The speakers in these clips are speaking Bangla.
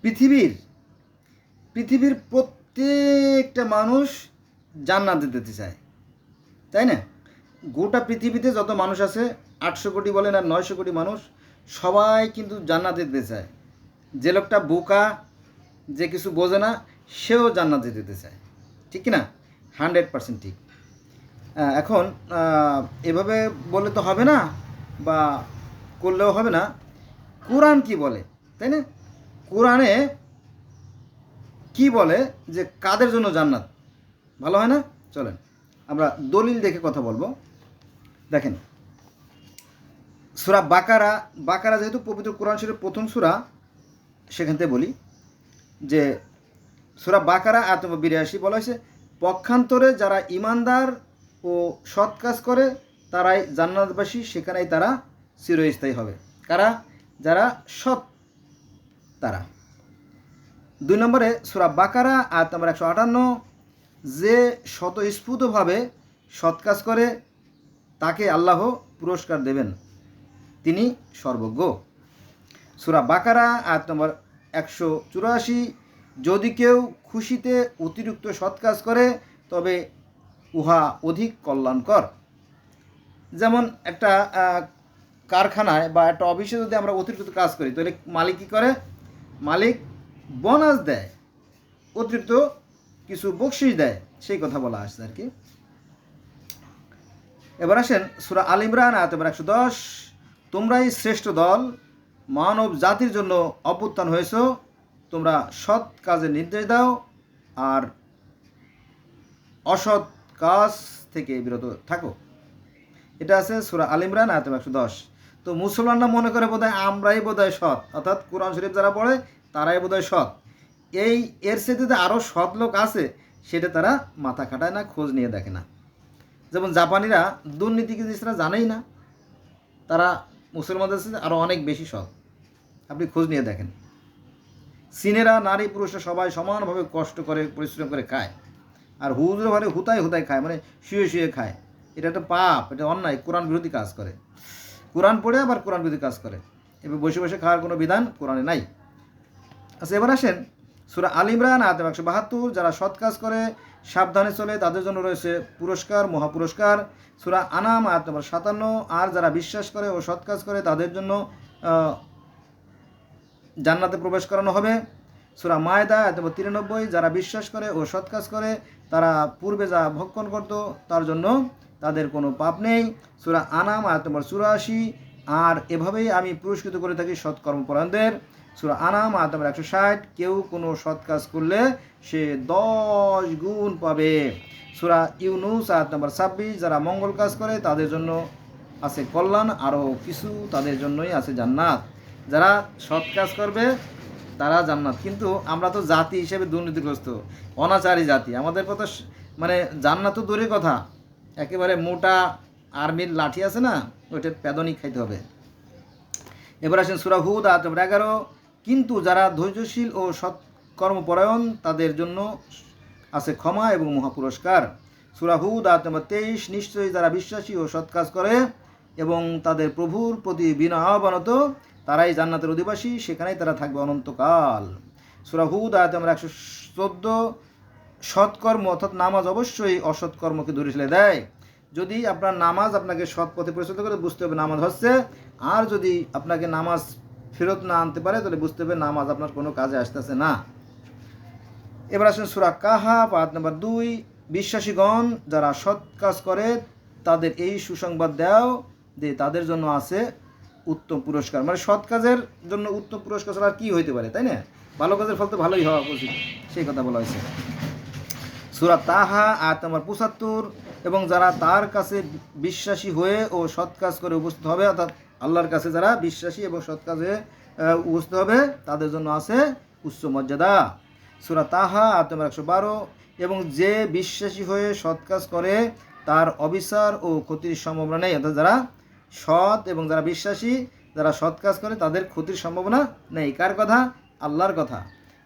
পৃথিবীর প্রত্যেকটা মানুষ জান্নাতে যেতে চায়, তাই না? গোটা পৃথিবীতে যত মানুষ আছে, 800 কোটি বলেন আর 900 কোটি মানুষ, সবাই কিন্তু জান্নাতে যেতে চায়। যে লোকটা বোকা, যে কিছু বোঝে না, সেও জান্নাতে যেতে চায়, ঠিক কি না? 100% ঠিক। এখন এভাবে বললে তো হবে না, বা করলেও হবে না। কোরআন কি বলে, তাই না? কোরআনে কি বলে যে কাদের জন্য জান্নাত? ভালো হয় না? চলেন আমরা দলিল দেখে কথা বলবো। দেখেন, সূরা বাকারা যেহেতু পবিত্র কোরআন শরীফের প্রথম সূরা, সেখান থেকে বলি যে সূরা বাকারা আয়াত নম্বর 82 বলা হয়েছে, পক্ষান্তরে যারা ইমানদার ও সৎ কাজ করে তারাই জান্নাতবাসী, সেখানেই তারা চিরস্থায়ী হবে। কারা? যারা সৎ, তারা। 2 নম্বরে সূরা বাকারা আয়াত নম্বর 158, যে স্বতঃস্ফূর্তভাবে সৎ কাজ করে তাকে আল্লাহ পুরস্কার দেবেন, তিনি সর্বজ্ঞ। সূরা বাকারা আয়াত নম্বর 184, যদি কেউ খুশিতে অতিরিক্ত সৎ কাজ করে তবে উহা অধিক কল্যাণকর। যেমন একটা কারখানায় বা একটা অফিসে যদি আমরা অতিরিক্ত কাজ করি, তাহলে মালিক কী করে? মালিক বোনাস দেয়, অতিরিক্ত কিছু বকশিশ দেয়, সেই কথা বলা আসছে আর কি। এবার আসেন সূরা আল ইমরান আয়াত নম্বর 110, তোমরাই শ্রেষ্ঠ দল, মানব জাতির জন্য অভ্যুত্থান হয়েছ, তোমরা সৎ কাজের নির্দেশ দাও আর অসৎ কাজ থেকে বিরত থাকো। এটা আছে সূরা আল ইমরান আয়াত নম্বর 110। তো মুসলমানরা মনে করে বোধহয় আমরাই বোধহয় সৎ, অর্থাৎ কোরআন শরীফ যারা পড়ে তারাই বোধহয় সৎ। এর সাথে আরও সৎ লোক আছে, সেটা তারা মাথা খাটায় না, খোঁজ নিয়ে দেখে না। যেমন জাপানিরা দুর্নীতি জিনিসটা জানেই না, তারা মুসলমানদের সাথে আরও অনেক বেশি সৎ, আপনি খোঁজ নিয়ে দেখেন। চীনেরা নারী পুরুষরা সবাই সমানভাবে কষ্ট করে পরিশ্রম করে খায়, আর হুজুর ঘরে হুতায় খায়, মানে শুয়ে শুয়ে খায়। এটা একটা পাপ, এটা অন্যায়, কোরআন বিরোধী কাজ করে। কোরআন পড়ে আবার কোরআন বিরোধী কাজ করে, এবার বসে বসে খাওয়ার কোনো বিধান কোরআনে নাই। আচ্ছা, এবার আসেন সূরা আল ইমরান আয়াত 172, যারা সৎ কাজ করে সাবধানে চলে তাদের জন্য রয়েছে পুরস্কার, মহাপুরস্কার। সূরা আনাম আয়াত নম্বর 57, আর যারা বিশ্বাস করে ও সৎ কাজ করে তাদের জন্য জান্নাতে প্রবেশ করানো হবে। সূরা মায়দা আয়াত নম্বর 93, যারা বিশ্বাস করে ও সৎ কাজ করে তারা পূর্বে যা ভক্ষণ করত তার জন্য তাদের কোনো পাপ নেই। সূরা আনাম আয়াত নম্বর 84, আর এভাবেই আমি পুরস্কৃত করে থাকি সৎকর্মপরায়ণদের। সূরা আনাম আয়াত নম্বর 160, কেউ কোনো সৎ কাজ করলে সে 10 গুণ পাবে। সূরা ইউনুস আয়াত নম্বর 26, যারা মঙ্গল কাজ করে তাদের জন্য আছে কল্যাণ, আরও কিছু তাদের জন্যই আছে জান্নাত। যারা সৎ কাজ করবে তারা জান্নাত। কিন্তু আমরা তো জাতি হিসেবে দুর্নীতিগ্রস্ত, অনাচারী জাতি। আমাদের কথা মানে জান্নাত তো দূরের কথা, একেবারে মোটা আর্মির লাঠি আছে না, ওইটা পেদনি খাইতে হবে। এবার আসেন সূরা হুদ আয়াত নম্বর 11, কিন্তু যারা ধৈর্যশীল ও সৎকর্মপরায়ণ তাদের জন্য আছে ক্ষমা এবং মহাপুরস্কার। সূরা হুদ আয়াত নম্বর 23, নিশ্চয়ই যারা বিশ্বাসী ও সৎ কাজ করে এবং তাদের প্রভুর প্রতি বিনয় আহ্বানত তারাই জান্নাতের অধিবাসী, সেখানেই তারা থাকবে অনন্তকাল। সূরা হুদ আয়াত নম্বর 114, সৎকর্ম অর্থাৎ নামাজ অবশ্যই অসৎকর্মকে দূরে ঠেলে দেয়। যদি আপনার নামাজ আপনাকে সৎ পথে পরিচালিত করে, বুঝতে হবে নামাজ হচ্ছে। আর যদি আপনাকে নামাজ ফেরত না আনতে পারে, তাহলে বুঝতে হবে নামাজ আপনার কোনো কাজে আসতেছে না। এবার আসেন সূরা কাহাফ আয়াত নম্বর 2, বিশ্বাসীগণ যারা সৎ কাজ করে তাদের এই সুসংবাদ দাও যে তাদের জন্য আছে উত্তম পুরস্কার। মানে সৎ কাজের জন্য উত্তম পুরস্কার ছাড়া আর কী হইতে পারে, তাই না? ভালো কাজের ফল তো ভালোই হওয়া উচিত, সেই কথা বলা হয়েছে। সূরা তাহা আয়াত নম্বর 75, এবং যারা তার কাছে বিশ্বাসী হয়ে ও সৎ কাজ করে উপস্থিত হবে, অর্থাৎ আল্লাহর কাছে যারা বিশ্বাসী এবং সৎ কাজে উপস্থিত হবে তাদের জন্য আছে উচ্চ মর্যাদা। সূরা তাহা আয়াত নম্বর 112, এবং যে বিশ্বাসী হয়ে সৎ কাজ করে তার অবিচার ও ক্ষতির সম্ভাবনা নেই। অর্থাৎ যারা সৎ এবং যারা বিশ্বাসী, যারা সৎ কাজ করে তাদের ক্ষতির সম্ভাবনা নেই। কার কথা? আল্লাহর কথা।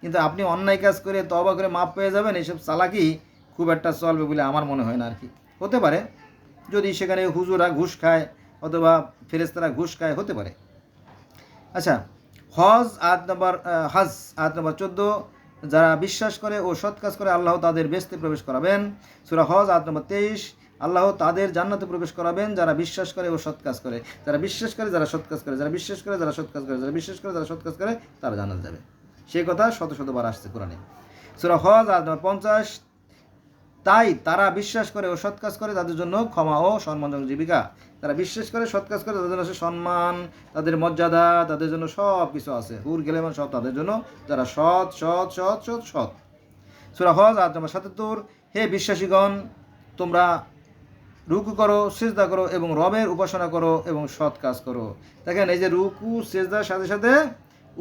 কিন্তু আপনি অন্যায় কাজ করে তওবা করে মাপ পেয়ে যাবেন, এইসব চালাকি খুব একটা চলবে বলে আমার মনে হয় না আর কি। হতে পারে যদি সেখানে হুজুরা ঘুষ খায় অথবা ফেরেশতারা ঘুষ খায়, হতে পারে। আচ্ছা, হজ আয়াত নম্বর 14, যারা বিশ্বাস করে ও সৎ কাজ করে আল্লাহ তাদের বেহেশতে প্রবেশ করাবেন। সূরা হজ আয়াত নম্বর 23, আল্লাহ তাদের জান্নাতে প্রবেশ করাবেন যারা বিশ্বাস করে ও সৎ কাজ করে, যারা বিশ্বাস করে, যারা সৎ কাজ করে, যারা বিশ্বাস করে, যারা সৎ কাজ করে, যারা বিশ্বাস করে, যারা সৎ কাজ করে, তারা জান্নাতে যাবে। সেই কথা শত শতবার আসছে কোরআনে। সূরা হজ আয়াত নম্বর 50, তাই তারা বিশ্বাস করে ও সৎ কাজ করে তাদের জন্য ক্ষমা ও সম্মানজনক জীবিকা। তারা বিশ্বাস করে সৎ কাজ করে তাদের জন্য আছে সম্মান, তাদের মর্যাদা, তাদের জন্য সব কিছু আছে, হুর গেলেমান সব তাদের জন্য যারা সৎ সৎ সৎ সৎ সৎ। সূরা হজ আয়াত নম্বর 77, হে বিশ্বাসীগণ, তোমরা রুকু করো, সিজদা করো এবং রবের উপাসনা করো এবং সৎ কাজ করো। দেখেন, এই যে রুকু সিজদার সাথে সাথে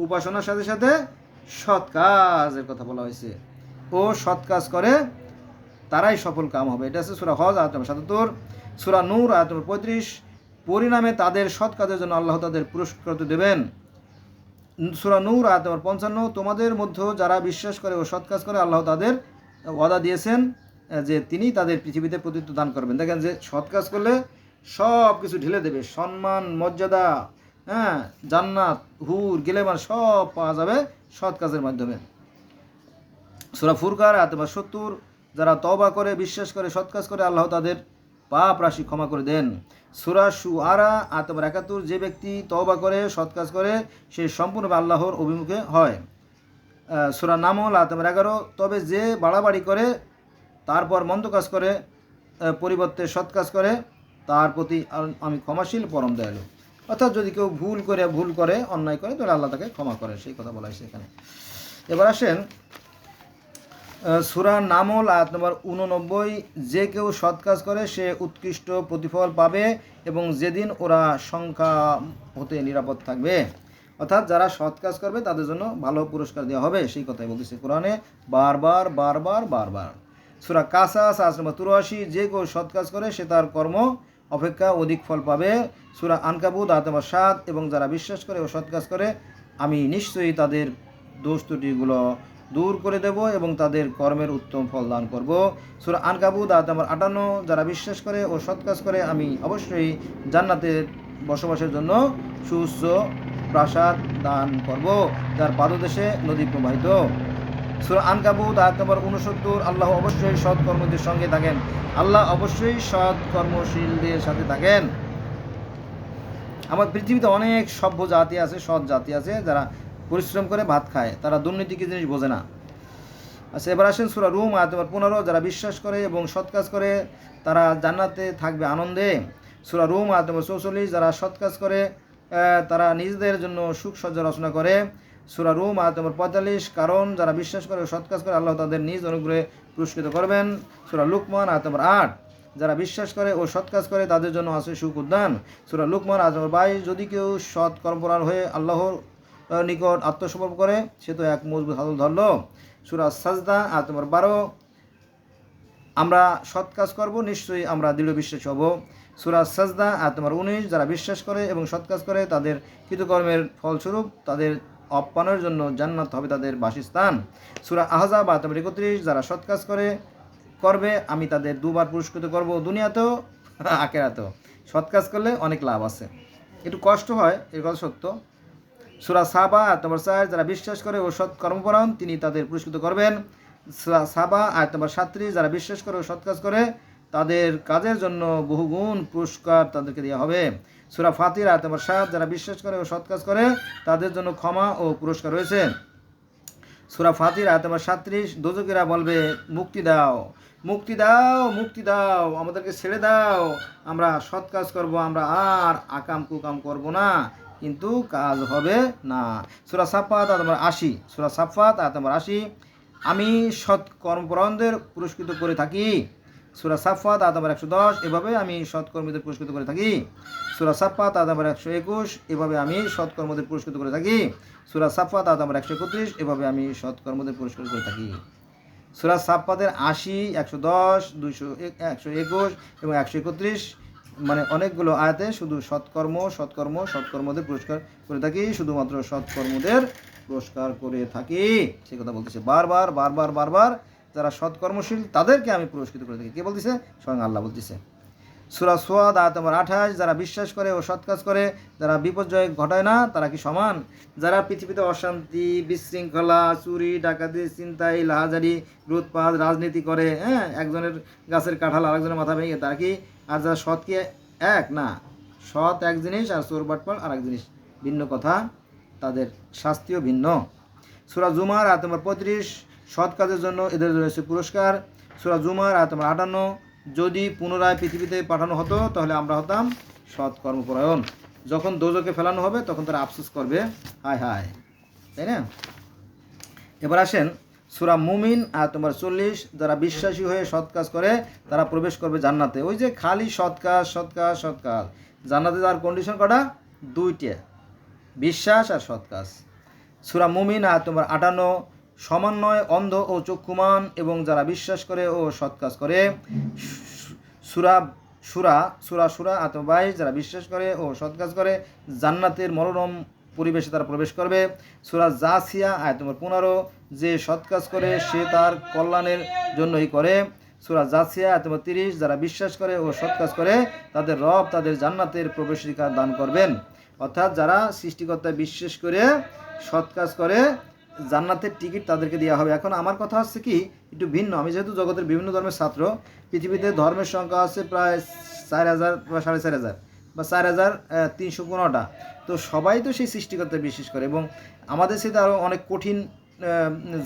উপাসনার সাথে সাথে সৎ কাজের কথা বলা হয়েছে। ও সৎ কাজ করে তারাই সফল কাম হবে। এটা আছে সূরা হজ আয়াত নম্বর 77। সূরা নূর আয়াত নম্বর 35, পরিণামে তাদের সৎ কাজের জন্য আল্লাহ তাদের পুরস্কার দেবেন। সূরা নূর আয়াত নম্বর 55, তোমাদের মধ্যে যারা বিশ্বাস করে ও সৎ কাজ করে আল্লাহ তাদের ওয়াদা দিয়েছেন যে তিনি তাদের পৃথিবীতে প্রতিত্ব দান করবেন। দেখেন যে সৎ কাজ করলে সব কিছু ঢেলে দেবে, সম্মান, মর্যাদা, হ্যাঁ, জান্নাত, হুর গেলেমান সব পাওয়া যাবে সৎ কাজের মাধ্যমে। সূরা ফুরকান আয়াত নম্বর 70, যারা তওবা করে বিশ্বাস করে সৎ কাজ করে আল্লাহ তাদের পাপ রাশি ক্ষমা করে দেন। সূরা শুআরা আয়াত নম্বর 71, যে ব্যক্তি তওবা করে সৎ কাজ করে সে সম্পূর্ণভাবে আল্লাহর অভিমুখে হয়। সূরা নামল আয়াত নম্বর 11, তবে যে বাড়াবাড়ি করে তারপর মন্দ কাজ করে পরিবর্তে সৎ কাজ করে তার প্রতি আমি ক্ষমাশীল পরম দয়ালু। অর্থাৎ যদি কেউ ভুল করে অন্যায় করে তাহলে আল্লাহ তাকে ক্ষমা করেন, সেই কথা বলা হয়েছে এখানে। এবার আসেন সূরা নামল আয়াত নম্বর 89, যে কেউ সৎ কাজ করে সে উৎকৃষ্ট প্রতিফল পাবে এবং যেদিন ওরা সংখ্যা হতে নিরাপদ থাকবে। অর্থাৎ যারা সৎ কাজ করবে তাদের জন্য ভালো পুরস্কার দেওয়া হবে, সেই কথাই বলতেছে কোরআনে বারবার বারবার বারবার। সূরা কাসাস আয়াত নম্বর 83, যে কেউ সৎ কাজ করে সে তার কর্ম অপেক্ষা অধিক ফল পাবে। সূরা আনকাবুত আয়াত নম্বর 7, এবং যারা বিশ্বাস করে ও সৎ কাজ করে আমি নিশ্চয়ই তাদের দোষ ত্রুটিগুলো দূর করে দেব এবং তাদের কর্মের উত্তম ফল দান করব। সূরা আনকাবুত আয়াত নম্বর 58, যারা বিশ্বাস করে ও সৎ কাজ করে আমি অবশ্যই জান্নাতের বসবাসের জন্য সুউচ্চ প্রাসাদ দান করব যার পাদদেশে নদী প্রবাহিত। সূরা আনকাবুত আয়াত নম্বর 69, আল্লাহ অবশ্যই সৎ কর্মীদের সঙ্গে থাকেন, আল্লাহ অবশ্যই সৎ কর্মশীলদের সাথে থাকেন। আমার পৃথিবীতে অনেক সভ্য জাতি আছে, সৎ জাতি আছে, যারা পরিশ্রম করে ভাত খায়, তারা দুর্নীতি কি জিনিস বোঝে না। আচ্ছা, এবার আসেন সূরা রুম আয়াত নম্বর 15, যারা বিশ্বাস করে এবং সৎ কাজ করে তারা জান্নাতে থাকবে আনন্দে। সূরা রুম আয়াত নম্বর 44, যারা সৎ কাজ করে তারা নিজেদের জন্য সুখ সজ্জা রচনা করে। সূরা রুম আয়াত নম্বর 45, কারণ যারা বিশ্বাস করে ও সৎ কাজ করে আল্লাহ তাদের নিজ অনুগ্রহে পুরস্কৃত করবেন। সূরা লুকমান আয়াত নম্বর 8, যারা বিশ্বাস করে ও সৎ কাজ করে তাদের জন্য আছে সুখ উদ্যান। সূরা লুকমান আয়াত নম্বর 22, যদি কেউ সৎ কর্মপরায়ণ হয়ে আল্লাহর নিকট আত্মসমর্পণ করে সে তো এক মজবুত হাতল ধরল। সূরা সাজদা আয়াত নম্বর 12, আমরা সৎ কাজ করব নিশ্চয়ই আমরা দৃঢ় বিশ্বাসী হব। সূরা সাজদা আয়াত নম্বর 19, যারা বিশ্বাস করে এবং সৎ কাজ করে তাদের কৃতকর্মের ফলস্বরূপ তাদের আপ্যায়নের জন্য জান্নাত হবে তাদের বাসস্থান। সূরা আহজাব আয়াত নম্বর 31, যারা সৎ কাজ করবে আমি তাদের দুবার পুরস্কৃত করব, দুনিয়াতেও আখিরাতেও। সৎ কাজ করলে অনেক লাভ আছে, একটু কষ্ট হয়, এর কথা সত্য। সূরা সাবা আয়াত নম্বর 4, যারা বিশ্বাস করে ও সৎ কর্মপরায়ণ তিনি তাদের পুরস্কৃত করবেন। সূরা সাবা আয়াত নম্বর 37, যারা বিশ্বাস করে ও সৎ কাজ করে তাদের কাজের জন্য বহুগুণ পুরস্কার তাদেরকে দেওয়া হবে। সূরা ফাতির আয়াত নম্বর 7, যারা বিশ্বাস করে ও সৎ কাজ করে তাদের জন্য ক্ষমা ও পুরস্কার রয়েছে। সূরা ফাতির আয়াত নম্বর 37, দোজখীরা বলবে মুক্তি দাও, মুক্তি দাও, মুক্তি দাও, আমাদেরকে ছেড়ে দাও, আমরা সৎ কাজ করব, আমরা আর আকাম কুকাম করব না, কিন্তু কাজ হবে না। সূরা সাফফাত আয়াত নম্বর 80, সূরা সাফফাত আয়াত নম্বর 80, আমি সৎ কর্মপরায়ণদের পুরস্কৃত করে থাকি। সূরা সাফফাত আয়াত নম্বর 110, এভাবে আমি সৎকর্মীদের পুরস্কৃত করে থাকি। সূরা সাফফাত আয়াত নম্বর 121, এভাবে আমি সৎকর্মীদের পুরস্কৃত করে থাকি। সূরা সাফফাত আয়াত নম্বর 131, এভাবে আমি সৎকর্মীদের পুরস্কৃত করে থাকি। সূরা সাফফাতের 80, 110, 200, 121 এবং 131 মানে অনেকগুলো আয়াতে শুধু সৎকর্মদের পুরস্কার করে থাকি, শুধুমাত্র সৎকর্মদের পুরস্কার করে থাকি, সে কথা বলতেছে বারবার বারবার বারবার। যারা সৎকর্মশীল তাদেরকে আমি পুরস্কৃত করে থাকি, কে বলতেছে? স্বয়ং আল্লাহ বলতেছে। সূরা সোয়াদ আয়াত নম্বর 28, যারা বিশ্বাস করে ও সৎ কাজ করে, যারা বিপর্যয় ঘটায় না, তারা কি সমান? যারা পৃথিবীতে অশান্তি, বিশৃঙ্খলা, চুরি, ডাকাতি, ছিনতাই, লাহাজারি, লুটপাট, রাজনীতি করে, হ্যাঁ, একজনের গাছের কাঁঠাল আরেকজনের মাথা ভেঙে, তারা কি? আর যারা সৎ কি এক না? সৎ এক জিনিস আর চোর বাটপার আর এক জিনিস, ভিন্ন কথা, তাদের শাস্তিও ভিন্ন। সূরা জুমার আয়াত নম্বর 35, সৎ কাজের জন্য এদের রয়েছে পুরস্কার। সূরা জুমার আয়াত নম্বর 58, যদি পুনরায় পৃথিবীতে পাঠানো হতো তাহলে আমরা হতাম সৎ কর্মপরায়ণ। যখন দোজকে ফেলানো হবে তখন তারা আফসোস করবে, হায় হায়, তাই না? এবার আসেন সূরা মুমিন আয়াত নম্বর 40, যারা বিশ্বাসী হয়ে সৎ কাজ করে তারা প্রবেশ করবে জান্নাতে। ওই যে খালি সৎ কাজ, সৎ কাজ, সৎ কাজ। জান্নাতে যাওয়ার কন্ডিশন কটা? দুইটা, বিশ্বাস আর সৎ কাজ। সূরা মুমিন আয়াত নম্বর 58, সমন্বয় অন্ধ ও চক্ষুমান এবং যারা বিশ্বাস করে ও সৎ কাজ করে। সূরা সূরা আয়াত নম্বর 22, যারা বিশ্বাস করে ও সৎ কাজ করে জান্নাতের মনোরম পরিবেশে তারা প্রবেশ করবে। সূরা জাসিয়া আয়াত নম্বর 15, যে সৎ কাজ করে সে তার কল্যাণের জন্যই করে। সূরা জাসিয়া আয়াত নম্বর 30, যারা বিশ্বাস করে ও সৎ কাজ করে তাদের রব তাদের জান্নাতের প্রবেশাধিকার দান করবেন। অর্থাৎ যারা সৃষ্টিকর্তায় বিশ্বাস করে সৎ কাজ করে জান্নাতের টিকিট তাদেরকে দেওয়া হবে। এখন আমার কথা হচ্ছে কি একটু ভিন্ন। আমি যেহেতু জগতের বিভিন্ন ধর্মের ছাত্র, পৃথিবীতে ধর্মের সংখ্যা আছে প্রায় 4000 বা 4500 বা 4315টা। তো সবাই তো সেই সৃষ্টিকর্তায় বিশ্বাস করে এবং আমাদের সাথে আরও অনেক কঠিন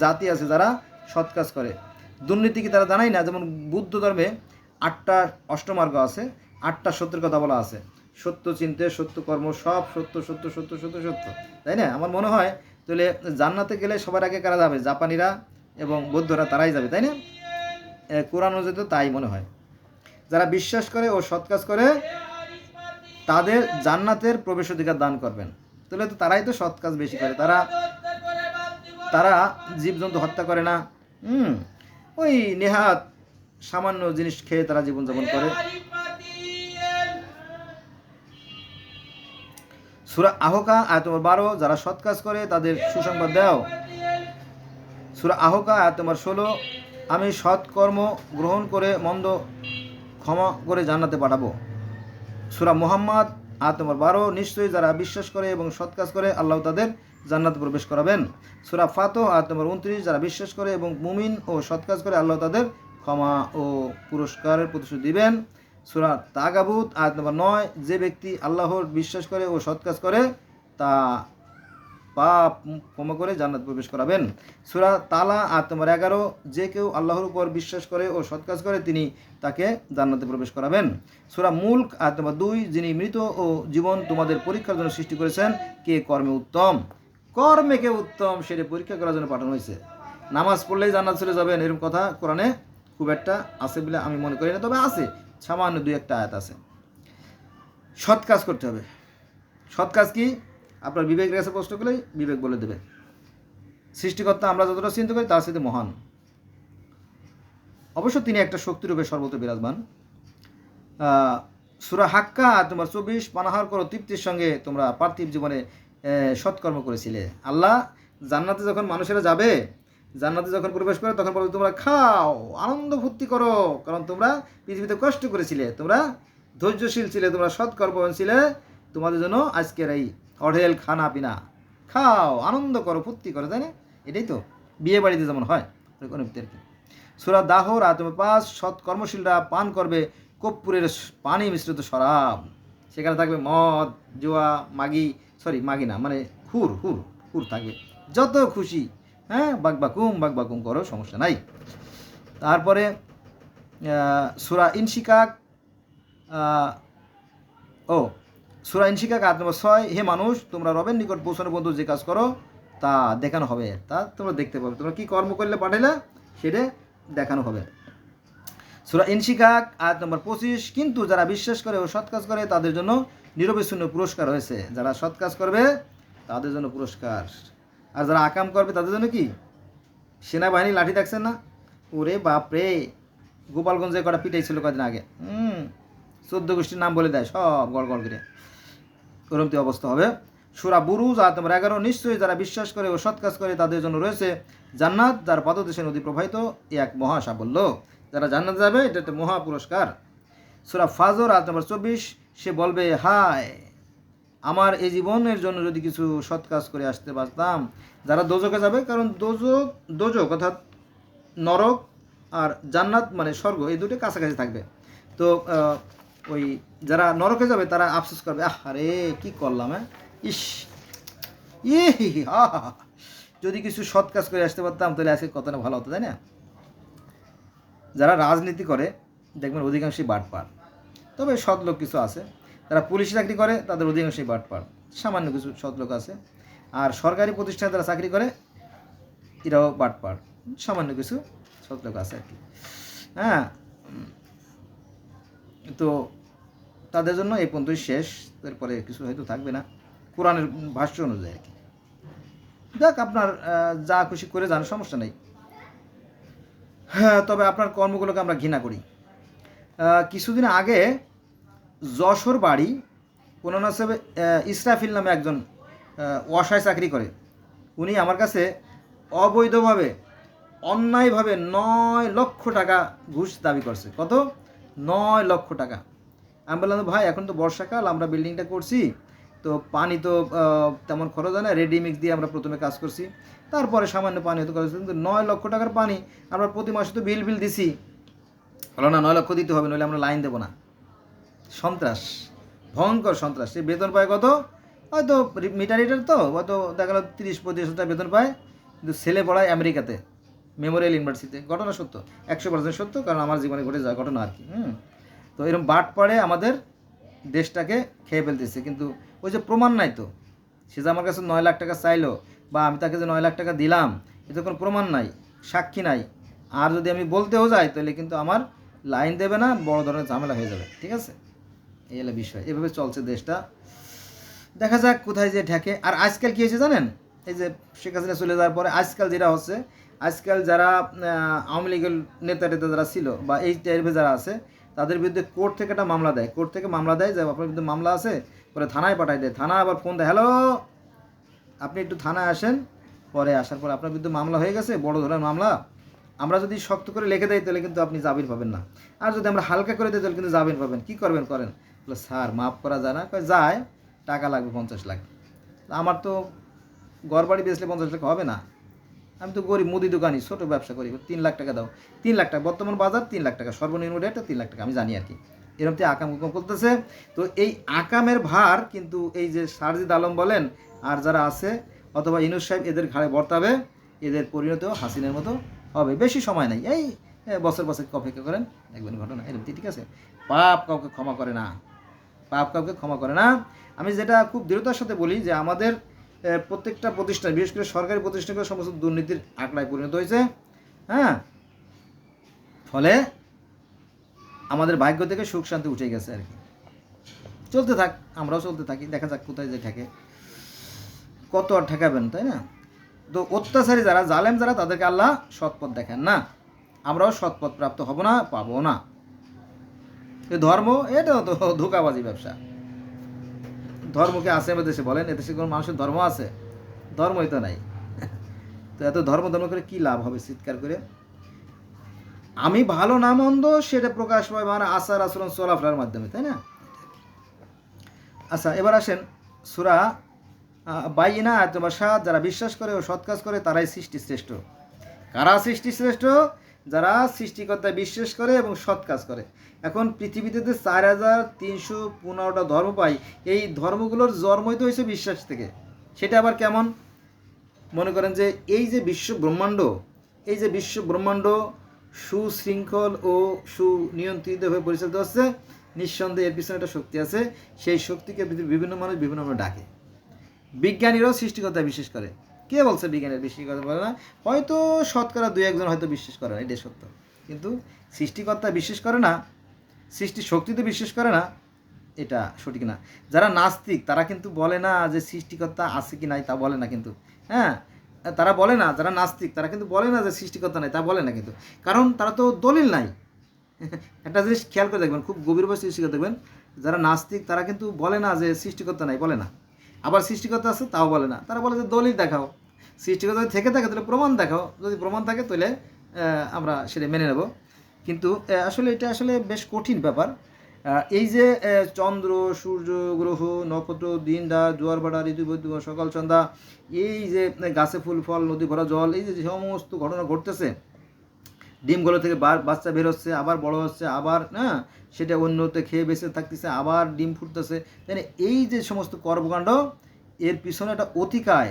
জাতি আছে যারা সৎ কাজ করে। দুর্নীতি কি তারা জানাই না? যেমন বুদ্ধ ধর্মে 8টা অষ্টমার্গ আছে, 8টা সত্যের কথা বলা আছে। সত্য চিন্তে, সত্য কর্ম, সব সত্য সত্য সত্য সত্য সত্য, তাই না? আমার মনে হয় তাহলে জান্নাতে গেলে সবার আগে কারা যাবে? জাপানিরা এবং বৌদ্ধরা, তারাই যাবে, তাই না? কোরআন অনুযায়ী তো তাই মনে হয়। যারা বিশ্বাস করে ও সৎ কাজ করে তাদের জান্নাতের প্রবেশাধিকার দান করবেন। তাহলে তো তারাই তো সৎ কাজ বেশি করে। তারা জীবজন্তু হত্যা করে না, ওই নেহাত সামান্য জিনিস খেয়ে তারা জীবনযাপন করে। সূরা আহকা আয়াত নম্বর 12, যারা সৎ কাজ করে তাদের সুসংবাদ দাও। সূরা আহকা আয়াত নম্বর 16, আমি সৎ কর্ম গ্রহণ করে মন্দ ক্ষমা করে জান্নাতে পাঠাবো। সূরা মুহাম্মদ আয়াত নম্বর 12, নিশ্চয়ই যারা বিশ্বাস করে এবং সৎ কাজ করে আল্লাহ তাদের জান্নাতে প্রবেশ করাবেন। সূরা ফাতহ আয়াত নম্বর 29, যারা বিশ্বাস করে এবং মুমিন ও সৎ কাজ করে আল্লাহ তাদের ক্ষমা ও পুরস্কারের প্রতিশ্রুতি দিবেন। সূরা তাগাবুত আয়াত নম্বর 9, যে ব্যক্তি আল্লাহর বিশ্বাস করে ও সৎ কাজ করে তা পাপ ক্ষমা করে জান্নাত প্রবেশ করাবেন। সূরা তালা আয়াত নম্বর 11, যে কেউ আল্লাহর উপর বিশ্বাস করে ও সৎ কাজ করে তিনি তাকে জান্নাতে প্রবেশ করাবেন। সূরা মুলক আয়াত নম্বর 2, যিনি মৃত ও জীবন তোমাদের পরীক্ষার জন্য সৃষ্টি করেছেন, কে কর্মে উত্তম? কর্মে কে উত্তম সেটা পরীক্ষা করার জন্য পাঠানো হয়েছে। নামাজ পড়লেই জান্নাত চলে যাবেন এরকম কথা কোরআনে খুব একটা আছে বলে আমি মনে করি না, তবে আছে, সামান্য 2-1টা আয়াত আছে। সৎ কাজ করতে হবে। সৎ কাজ কি? আপনার বিবেকের কাছে প্রশ্ন করলেই বিবেক বলে দেবে। সৃষ্টিকর্তা আমরা যতটা চিন্তা করি তার সাথে মহান। অবশ্য তিনি একটা শক্তিরূপে সর্বত্র বিরাজমান। সূরা হাক্কা আয়াত নম্বর 24, পানাহার করো তৃপ্তির সঙ্গে তোমরা পার্থিব জীবনে সৎকর্ম করেছিলে। আল্লাহ জান্নাতে যখন মানুষেরা যাবে, জান্নাতে যখন প্রবেশ করে তখন বলবে তোমরা খাও, আনন্দ ফুর্তি করো, কারণ তোমরা পৃথিবীতে কষ্ট করেছিলে, তোমরা ধৈর্যশীল ছিলে, তোমরা সৎকর্মবান ছিলে, তোমাদের জন্য আজকের এই অঢেল খানা পিনা, খাও, আনন্দ করো, ফুর্তি করো, তাই না? এটাই তো বিয়ে বাড়িতে যেমন হয়। সূরা দাহর আয়াত নম্বর 5, সৎ কর্মশীলরা পান করবে কর্পূরের পানি মিশ্রিত শরাব। সেখানে থাকবে মদ, জুয়া, মাগি না মানে হুর থাকবে, যত খুশি, হ্যাঁ, বাকবাকুম করো, সমস্যা নাই। তারপরে সূরা ইনশিকাক আয়াত নম্বর 6, হে মানুষ, তোমরা রবের নিকট পৌঁছানো পর্যন্ত যে কাজ করো তা দেখানো হবে, তা তোমরা দেখতে পাবে, তোমরা কি কর্ম করলে পাঠাইলে সেটা দেখানো হবে। সূরা ইনশিকাক আয়াত নম্বর 25, কিন্তু যারা বিশ্বাস করে ও সৎ কাজ করে তাদের জন্য নিরবিচ্ছিন্ন পুরস্কার রয়েছে। যারা সৎ কাজ করবে তাদের জন্য পুরস্কার, আর যারা আকাম করবে তাদের জন্য কি? সেনাবাহিনী লাঠি দেখছেন না? ওরে বাপরে, গোপালগঞ্জে কটা পিটাই ছিল কদিন আগে, 14 গোষ্ঠীর নাম বলে দেয় সব গড় করে, ওরকম অবস্থা হবে। সূরা বুরুজ আয়াত নম্বর 11, নিশ্চয়ই যারা বিশ্বাস করে ও সৎ কাজ করে তাদের জন্য রয়েছে জান্নাত, যার পাদদেশে নদী প্রবাহিত, এক মহা সাফল্য। যারা জান্নাত যাবে এটা একটা মহা পুরস্কার। সূরা ফাজর আয়াত নম্বর 24, সে বলবে হায় আমার এই জীবনের জন্য যদি কিছু সৎ কাজ করে আসতে পারতাম। যারা দোজকে যাবে, কারণ দোজক অর্থাৎ নরক আর জান্নাত মানে স্বর্গ, এই দুটো কাছাকাছি থাকবে। তো ওই যারা নরকে যাবে তারা আফসোস করবে, আরে কি করলাম, হ্যাঁ, ইস ই হা যদি কিছু সৎ কাজ করে আসতে পারতাম তাহলে আজকে কতটা ভালো হতো, তাই না? যারা রাজনীতি করে দেখবেন অধিকাংশই বাটপার, তবে সৎ লোক কিছু আছে। যারা পুলিশ চাকরি করে তাদের অধিকাংশই বাটপার, সামান্য কিছু সৎ লোক আছে। আর সরকারি প্রতিষ্ঠানে যারা চাকরি করে এরাও বাটপার, সামান্য কিছু সৎ লোক আছে আর কি। হ্যাঁ, তো তাদের জন্য এই পর্যন্তই শেষ, এরপরে কিছু হয়তো থাকবে না, কোরআনের ভাষ্য অনুযায়ী আর কি। যাক, আপনার যা খুশি করে যান, সমস্যা নেই। হ্যাঁ, তবে আপনার কর্মগুলোকে আমরা ঘৃণা করি। কিছুদিন আগে যশোর বাড়ি, ওনার হিসেবে ইসরাফিল নামে একজন ওয়াসায় চাকরি করে, উনি আমার কাছে অবৈধভাবে অন্যায়ভাবে 9 লক্ষ টাকা ঘুষ দাবি করছে। কত? 9 লক্ষ টাকা। আমি বললাম, ভাই এখন তো বর্ষাকাল, আমরা বিল্ডিংটা করছি, তো পানি তো তেমন খরচ হয় না, রেডিমিক্স দিয়ে আমরা প্রথমে কাজ করছি, তারপরে সামান্য পানি হতে করেছি, কিন্তু 9 লক্ষ টাকার পানি আমরা প্রতি মাসে তো বিল দিছি। হলো না, 9 লক্ষ দিতে হবে, নইলে আমরা লাইন দেবো না। সন্ত্রাস, ভয়ঙ্কর সন্ত্রাস। সে বেতন পায় কত? হয়তো মিটার তো হয়তো দেখা গেলো 30-35 টাকা বেতন পায়, কিন্তু ছেলে পড়ায় আমেরিকাতে, মেমোরিয়াল ইউনিভার্সিটিতে। ঘটনা সত্য, 100% সত্য, কারণ আমার জীবনে ঘটে যাওয়া ঘটনা আর কি। তো এরকম বাট পড়ে আমাদের দেশটাকে খেয়ে ফেলতেছে, কিন্তু ওই যে প্রমাণ নাই তো, সে যে আমার কাছে 9 লাখ টাকা চাইলো, বা আমি তাকে যে 9 লাখ টাকা দিলাম, এতে কোনো প্রমাণ নাই, সাক্ষী নাই। আর যদি আমি বলতেও যাই তাহলে কিন্তু আমার লাইন দেবে না, বড় ধরনের ঝামেলা হয়ে যাবে। ঠিক আছে, এই হলো বিষয়। এভাবে চলছে দেশটা, দেখা যাক কোথায় যে ঠেকে। আর আজকাল কী হয়েছে জানেন? এই যে শেখ হাসিনা চলে যাওয়ার পরে আজকাল যেটা হচ্ছে, আজকাল যারা আওয়ামী লীগের নেতা যারা ছিল বা এই টাইপের যারা আছে, তাদের বিরুদ্ধে কোর্ট থেকে একটা মামলা দেয়। কোর্ট থেকে মামলা দেয় যে আপনার বিরুদ্ধে মামলা আছে, পরে থানায় পাঠায় দেয়। থানা আবার ফোন দেয়, হ্যালো আপনি একটু থানায় আসেন। পরে আসার পর আপনার বিরুদ্ধে মামলা হয়ে গেছে, বড় ধরনের মামলা। আমরা যদি শক্ত করে লিখে দেয় তাহলে কিন্তু আপনি জামিন পাবেন না, আর যদি আমরা হালকা করে দিই তাহলে কিন্তু জামিন পাবেন। কী করবেন করেন? বলে স্যার মাফ করা যায় না। যায়, টাকা লাগবে 50 লাখ। আমার তো ঘর বাড়ি বেচলে 50 লাখ হবে না, আমি তো গরিব, মুদি দোকানি, ছোটো ব্যবসা করি। 3 লাখ টাকা দাও। 3 লাখ টাকা বর্তমান বাজার, 3 লাখ টাকা সর্বনিম্ন রেটটা 3 লাখ টাকা, আমি জানি আর কি। এরকম আকাম কুকাম করতেছে। তো এই আকামের ভার কিন্তু এই যে সারজিদ আলম বলেন আর যারা আছে, অথবা ইনুস সাহেব, এদের ঘাড়ে বর্তাবে। এদের পরিণতিও হাসিনের মতো হবে, বেশি সময় নাই, এই বছর অপেক্ষা করেন, দেখবেন ঘটনা এরকম। ঠিক আছে, পাপ কাউকে ক্ষমা করে না, পাপ কাউকে ক্ষমা করে না। আমি যেটা খুব দৃঢ়তার সাথে বলি যে আমাদের প্রত্যেকটা প্রতিষ্ঠান, বিশেষ করে সরকারি প্রতিষ্ঠানগুলো সমস্ত দুর্নীতির আঁকড়ায় পরিণত হয়েছে। হ্যাঁ, ফলে আমাদের ভাগ্য থেকে সুখ শান্তি উঠে গেছে আর কি। চলতে থাক, আমরাও চলতে থাকি, দেখা যাক কোথায় যে ঠেকে। কত আর ঠেকাবেন, তাই না? তো অত্যাচারী যারা, জালেম যারা, তাদেরকে আল্লাহ সৎপথ দেখেন না। আমরাও সৎপথ প্রাপ্ত হব না, পাবো না। ধর্ম এটাও তো ধোঁকাবাজি ব্যবসা। ধর্মকে আছে আমাদের দেশে? বলেন, এদেশে কোনো মানুষের ধর্ম আছে? ধর্মই তো নাই। তো এত ধর্ম করে কী লাভ হবে চিৎকার করে? আমি ভালো না মন্দ সেটা প্রকাশ পায় মানে আচার আচরণ চলাফেরার মাধ্যমে, তাই না? আচ্ছা, এবার আসেন সূরা বাইয়িনা আয়াত নম্বর 7, যারা বিশ্বাস করে ও সৎ কাজ করে তারাই সৃষ্টি শ্রেষ্ঠ। কারা সৃষ্টি শ্রেষ্ঠ? যারা সৃষ্টিকর্তায় বিশ্বাস করে এবং সৎ কাজ করে। এখন পৃথিবীতে 4315টা ধর্ম পাই, এই ধর্মগুলোর জন্মই তো হয়েছে বিশ্বাস থেকে। সেটা আবার কেমন? মনে করেন যে এই যে বিশ্ব ব্রহ্মাণ্ড সুশৃঙ্খল ও সুনিয়ন্ত্রিতভাবে পরিচালিত হচ্ছে, নিঃসন্দেহে এর পিছনে একটা শক্তি আছে। সেই শক্তিকে পৃথিবীর বিভিন্ন মানুষ বিভিন্নভাবে ডাকে। বিজ্ঞানীরাও সৃষ্টিকর্তায় বিশ্বাস করে। কে বলছে বিজ্ঞানের বিশ্বাস বলে না? হয়তো শতকরা 2-1 হয়তো বিশ্বাস করে না, এটা সত্য। কিন্তু সৃষ্টিকর্তা বিশ্বাস করে না, সৃষ্টি শক্তিতে বিশ্বাস করে না, এটা সঠিক না। যারা নাস্তিক তারা কিন্তু বলে না যে সৃষ্টিকর্তা আছে কি নাই, তা বলে না কিন্তু। হ্যাঁ, তারা বলে না, যারা নাস্তিক তারা কিন্তু বলে না যে সৃষ্টিকর্তা নাই, তা বলে না কিন্তু, কারণ তারা তো দলিল নাই। একটা জিনিস খেয়াল করে দেখবেন, খুব গভীরভাবে সৃষ্টিকর্তা দেখবেন, যারা নাস্তিক তারা কিন্তু বলে না যে সৃষ্টিকর্তা নাই, বলে না। আবার সৃষ্টিকর্তা আছে তাও বলে না, তারা বলে যে দলিল দেখাও। সৃষ্টিকর্তা যদি থেকে থাকে তাহলে প্রমাণ দেখাও, যদি প্রমাণ থাকে তাহলে আমরা সেটা মেনে নেব। কিন্তু আসলে এটা আসলে বেশ কঠিন ব্যাপার। এই যে চন্দ্র, সূর্য, গ্রহ, নক্ষত্র, দিন রাত, জোয়ার ভাটা, ঋতু বৈদ্যুতিক, সকাল সন্ধ্যা, এই যে গাছে ফুল ফল, নদী ভরা জল, এই যে সমস্ত ঘটনা ঘটতেছে, ডিমগুলো থেকে বাচ্চা বেরোচ্ছে, আবার বড় হচ্ছে, আবার সেটা অন্যতে খেয়ে বেঁচে থাকতেছে, আবার ডিম ফুটতেছে, তাই না? এই যে সমস্ত কর্মকাণ্ড, এর পিছনে একটা অতিকায়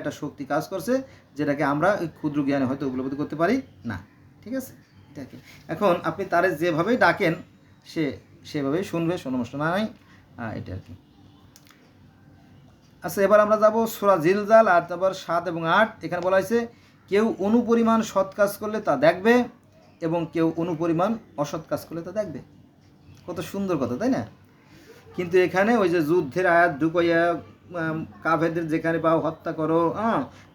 একটা শক্তি কাজ করছে, যেটাকে আমরা ক্ষুদ্র জ্ঞানে হয়তো উপলব্ধি করতে পারি না। ঠিক আছে, এটাকে এখন আপনি তারে যেভাবেই ডাকেন সে সেভাবেই শুনবে, সমস্যা নাই। এটা আর কি। আচ্ছা, এবার আমরা যাব সূরা জিলজাল আর তারপর 7 এবং 8। এখানে বলা হয়েছে কেউ অনুপরিমাণ সৎ কাজ করলে তা দেখবে এবং কেউ অনুপরিমাণ অসৎ কাজ করলে তা দেখবে। কত সুন্দর কথা, তাই না? কিন্তু এখানে ওই যে যুদ্ধের আয়াত ঢুকাইয়া কাফেরদের যেখানে পাও হত্যা করো,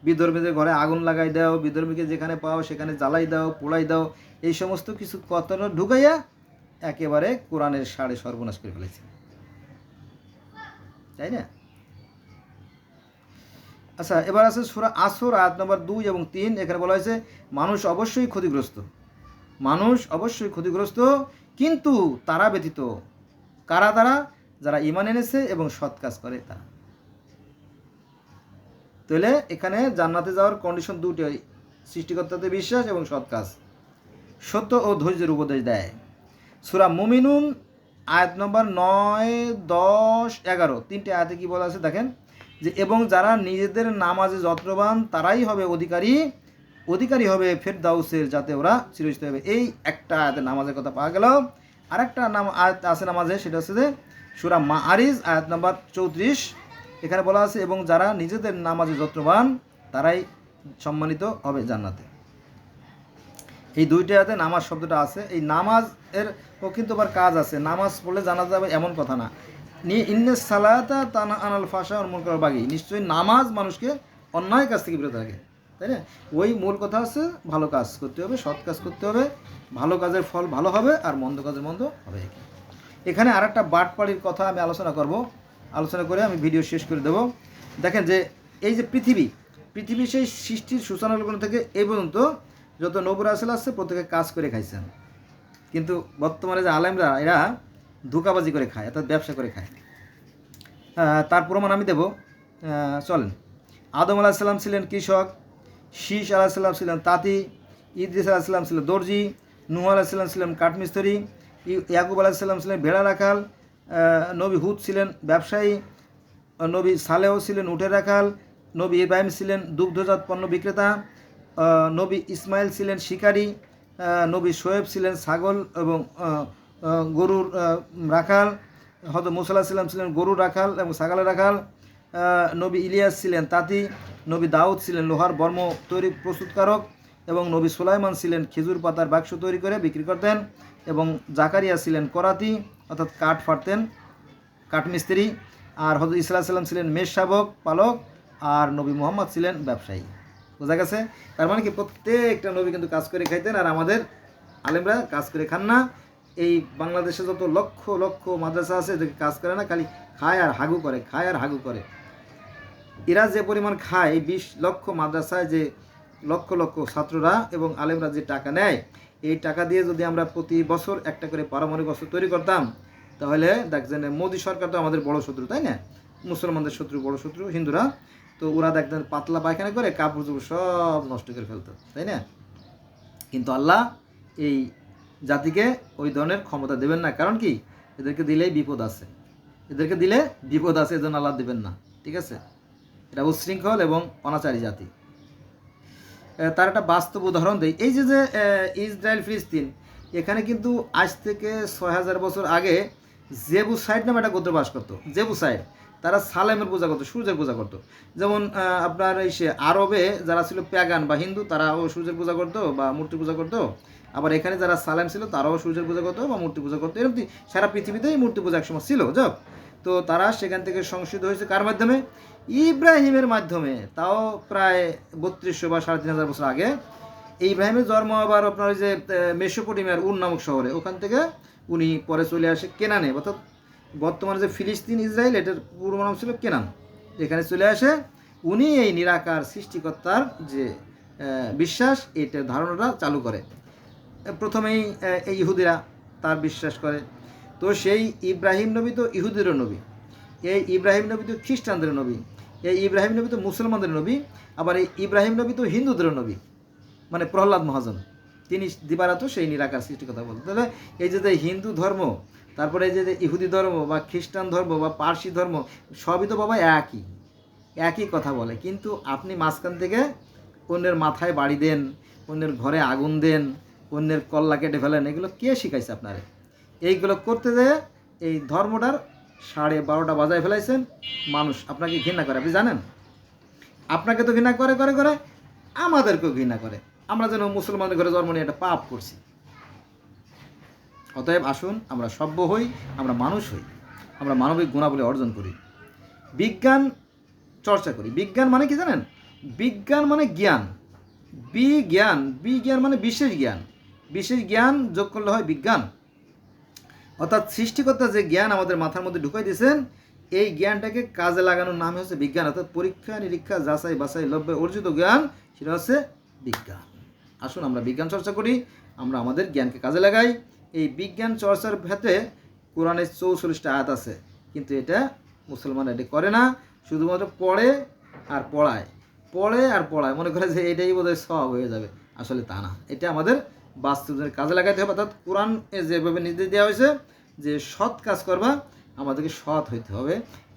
বিধর্মীদের ঘরে আগুন লাগাই দাও, বিধর্মীকে যেখানে পাও সেখানে জ্বালাই দাও, পোড়াই দাও, এই সমস্ত কিছু কথা ঢুকাইয়া একেবারে কোরআনের সাড়ে সর্বনাশ করে ফেলেছে, তাই না? আচ্ছা, এবার আছে সূরা আসর আয়াত নম্বর 2 এবং 3। এখানে বলা হয়েছে মানুষ অবশ্যই ক্ষতিগ্রস্ত, কিন্তু তারা ব্যতীত। কারা তারা? যারা ঈমান এনেছে এবং সৎ কাজ করে তারা। তাহলে এখানে জান্নাতে যাওয়ার কন্ডিশন দুটোই, সৃষ্টিকর্তাতে বিশ্বাস এবং সৎ কাজ। সত্য ও ধৈর্যের উপদেশ দেয়। সূরা মুমিনুন আয়াত নম্বর 9, 10, 11 তিনটে আয়াতে কি বলা আছে দেখেন, যে এবং যারা নিজেদের নামাজে যত্নবান তারাই হবে অধিকারী হবে ফেরদাউসের, যাতে ওরা চিরস্থায়ী হবে। এই একটা আয়াতে নামাজের কথা পাওয়া গেল। আরেকটা আয়াত আছে নামাজে, সেটা হচ্ছে যে সূরা মাআরিজ আয়াত নম্বর 34। এখানে বলা আছে এবং যারা নিজেদের নামাজে যত্নবান তারাই সম্মানিত হবে জান্নাতে। এই দুইটা আয়াতে নামাজ শব্দটা আছে। এই নামাজ এর ও কিন্তু আবার কাজ আছে, নামাজ পড়লে জানা যাবে এমন কথা না। ইন্নে সালাতা তানা আনাল ফাশা ওয়াল মুনকার বাগি, নিশ্চয়ই নামাজ মানুষকে অন্যায় কাজ থেকে বিরত রাখে, তাই না? ওই মূল কথা হচ্ছে ভালো কাজ করতে হবে, সৎ কাজ করতে হবে, ভালো কাজের ফল ভালো হবে আর মন্দ কাজের মন্দ হবে। এখানে আর একটা বাটপাড়ির কথা আমি আলোচনা করে আমি ভিডিও শেষ করে দেব। দেখেন যে এই যে পৃথিবী সেই সৃষ্টির সূচনা লগ্ন থেকে এই পর্যন্ত যত নবী রাসূল আছে প্রত্যেকে কাজ করে খাইছেন, কিন্তু বর্তমানে যে আলেমরা এরা ধোঁকাবাজি করে খায়, অর্থাৎ ব্যবসা করে খায়। তার প্রমাণ আমি দেব, চলেন। আদম আলাহিসাল্লাম ছিলেন কৃষক, শীষ আলাহিসাল্লাম ছিলেন তাঁতি, ইদ্রিস আলাহিসাল্লাম ছিলেন দর্জি, নূহ আলাহিসাল্লাম ছিলেন কাঠমিস্ত্রি, ইয়াকুব আলাহিসাল্লাম ছিলেন ভেড়া রাখাল, নবী হুদ ছিলেন ব্যবসায়ী, নবী সালেহ ছিলেন উটের রাখাল, নবী ইব্রাহিম ছিলেন দুগ্ধজাত পণ্য বিক্রেতা, নবী ইসমাইল ছিলেন শিকারী, নবী শোয়েব ছিলেন ছাগল এবং গরুর রাখাল, হযরত মুসা আলাইহিস সালাম ছিলেন গরুর রাখাল এবং ছাগলের রাখাল, নবী ইলিয়াস ছিলেন তাঁতি, নবী দাউদ ছিলেন লোহার বর্ম তৈরি প্রস্তুতকারক এবং নবী সুলাইমান ছিলেন খেজুর পাতার বাক্স তৈরি করে বিক্রি করতেন এবং জাকারিয়া ছিলেন করাতি অর্থাৎ কাঠ ফাড়তেন, কাঠমিস্ত্রি, আর হযরত ঈসা আলাইহিস সালাম ছিলেন মেষ শাবক পালক, আর নবী মুহাম্মদ ছিলেন ব্যবসায়ী। বোঝা গেছে? তার মানে কি প্রত্যেকটা নবী কিন্তু কাজ করে খাইতেন, আর আমাদের আলেমরা কাজ করে খান না। এই বাংলাদেশে যত লক্ষ লক্ষ মাদ্রাসা আছে এদেরকে কাজ করে না, খালি খায় আর হাগু করে। এরা যে পরিমাণ খায়, এই 20 লক্ষ মাদ্রাসায় যে লক্ষ লক্ষ ছাত্ররা এবং আলেমরা যে টাকা নেয়, এই টাকা দিয়ে যদি আমরা প্রতি বছর একটা করে পারমাণবিক অস্ত্র তৈরি করতাম, তাহলে দেখছেন মোদী সরকার তো আমাদের বড় শত্রু, তাই না? মুসলমানদের শত্রু, বড় শত্রু হিন্দুরা, তো ওরা দেখতেন পাতলা পায়খানা করে কাপড় চোপড় সব নষ্ট করে ফেলতো, তাই না? কিন্তু আল্লাহ এই জাতিকে ওই ধরনের ক্ষমতা দেবেন না। কারণ কি? এদেরকে দিলেই বিপদ আছে, এজন্য আল্লাহ দেবেন না। ঠিক আছে? এটা উচ্ছৃঙ্খল এবং অনাচারী জাতি। তার একটা বাস্তব উদাহরণ দেই। এই যে ইসরায়েল ফিলিস্তিন, এখানে কিন্তু আজ থেকে 6000 বছর আগে জেবুসাইড নামে একটা গোত্র বাস করতো। জেবুসাইড, তারা সালেমের পূজা করতো, সূর্যের পূজা করতো। যেমন আপনার এই আরবে যারা ছিল প্যাগান বা হিন্দু, তারাও সূর্যের পূজা করতো বা মূর্তি পূজা করতো। আবার এখানে যারা সালেম ছিল তারাও সূর্যের পূজা করতো বা মূর্তি পূজা করতো। এরকম সারা পৃথিবীতেই মূর্তি পূজা একসময় ছিল। যাক, তো তারা সেখান থেকে সংশোধিত হয়েছে কার মাধ্যমে? ইব্রাহিমের মাধ্যমে। তাও প্রায় 3200 বা 3500 বছর আগে। এই ইব্রাহিমের জন্ম আবার আপনার ওই যে মেসোপটেমিয়ার উর নামক শহরে, ওখান থেকে উনি পরে চলে আসে কেনানে, অর্থাৎ বর্তমানে যে ফিলিস্তিন ইসরায়েল, এটার পূর্ব নাম ছিল কেনান। এখানে চলে আসে উনি এই নিরাকার সৃষ্টিকর্তার যে বিশ্বাস, এটার ধারণাটা চালু করে। প্রথমেই এই ইহুদিরা তার বিশ্বাস করে, তো সেই ইব্রাহিম নবী তো ইহুদেরও নবী, এই ইব্রাহিম নবী তো খ্রিস্টানদের নবী, এই ইব্রাহিম নবী তো মুসলমানদের নবী, আবার এই ইব্রাহিম নবী তো হিন্দুদের নবী, মানে প্রহ্লাদ মহাজন তিনি দিবারাত সেই নিরাকার সৃষ্টির কথা বলতে। তাহলে এই যে হিন্দু ধর্ম, তারপরে এই যে ইহুদি ধর্ম বা খ্রিস্টান ধর্ম বা পার্সি ধর্ম, সবই তো বাবা একই কথা বলে, কিন্তু আপনি মাঝখান থেকে অন্যের মাথায় বাড়ি দেন, অন্যের ঘরে আগুন দেন, অন্যের কল্লা কেটে ফেলেন, এগুলো কে শিখাইছে আপনারে? এইগুলো করতে যেয়ে এই ধর্মটার 12:30 বাজায় ফেলাইছেন। মানুষ আপনাকে ঘৃণা করে, আপনি জানেন? আপনাকে তো ঘৃণা করে করে করে আমাদেরকেও ঘৃণা করে। আমরা যেন মুসলমানের ঘরে জন্ম নিয়ে একটা পাপ করছি। অতএব আসুন আমরা সভ্য হই, আমরা মানুষ হই, আমরা মানবিক গুণাবলী অর্জন করি, বিজ্ঞান চর্চা করি। বিজ্ঞান মানে কি জানেন? বিজ্ঞান মানে জ্ঞান, বিজ্ঞান মানে বিশেষ জ্ঞান যোগ করলে হয় বিজ্ঞান। অর্থাৎ সৃষ্টিকর্তা যে জ্ঞান আমাদের মাথার মধ্যে ঢুকাই দিয়েছেন, এই জ্ঞানটাকে কাজে লাগানোর নাম হচ্ছে বিজ্ঞান। অর্থাৎ পরীক্ষা নিরীক্ষা যাচাই বাছাই লব্যে অর্জিত জ্ঞান, সেটা হচ্ছে বিজ্ঞান। আসুন আমরা বিজ্ঞান চর্চা করি, আমরা আমাদের জ্ঞানকে কাজে লাগাই। এই বিজ্ঞান চর্চার ভেতরে কোরআনের 44টা আয়াত আছে, কিন্তু এটা মুসলমানরা এটা করে না, শুধুমাত্র পড়ে আর পড়ায়, মনে করে যে এটাই বোধহয় সব হয়ে যাবে। আসলে তা না, এটা আমাদের বাস্তব কাজে লাগাইতে হবে। অর্থাৎ কোরআনে যেভাবে নির্দেশ দেওয়া হয়েছে যে সৎ কাজ করবা, আমাদেরকে সৎ হইতে হবে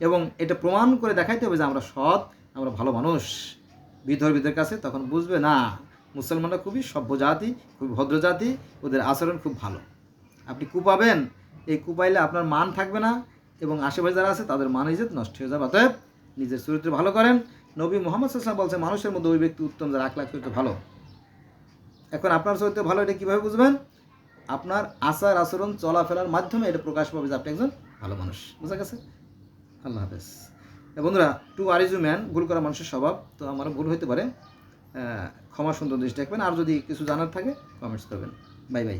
এবং এটা প্রমাণ করে দেখাইতে হবে যে আমরা সৎ, আমরা ভালো মানুষ। বিধর্মীদের কাছে তখন বুঝবে না মুসলমানরা খুবই সভ্য জাতি, খুবই ভদ্র জাতি, ওদের আচরণ খুব ভালো। আপনি কুপাবেন, এই কুপাইলে আপনার মান থাকবে না এবং আশেপাশে যারা আছে তাদের মান ইজ্জত নষ্ট হয়ে যাবে। অতএব নিজের চরিত্র ভালো করেন। নবী মুহাম্মদ সাল্লাল্লাহু আলাইহি ওয়াসাল্লাম বলছে মানুষের মধ্যে ওই ব্যক্তি উত্তম যার আখলাক চরিত্র ভালো। এখন আপনার চরিত্র ভালো, এটা কীভাবে বুঝবেন? আপনার আচার আচরণ চলাফেরার মাধ্যমে এটা প্রকাশ পাবে যে আপনি একজন ভালো মানুষ। বুঝা গেছে? আল্লাহ হাফেজ। বন্ধুরা, টু আর ইজ ম্যান, ভুল করা মানুষের স্বভাব, তো আমারও ভুল হতে পারে, ক্ষমা সুন্দর দৃষ্টি রাখবেন। আর যদি কিছু জানার থাকে কমেন্টস করবেন। Bye bye.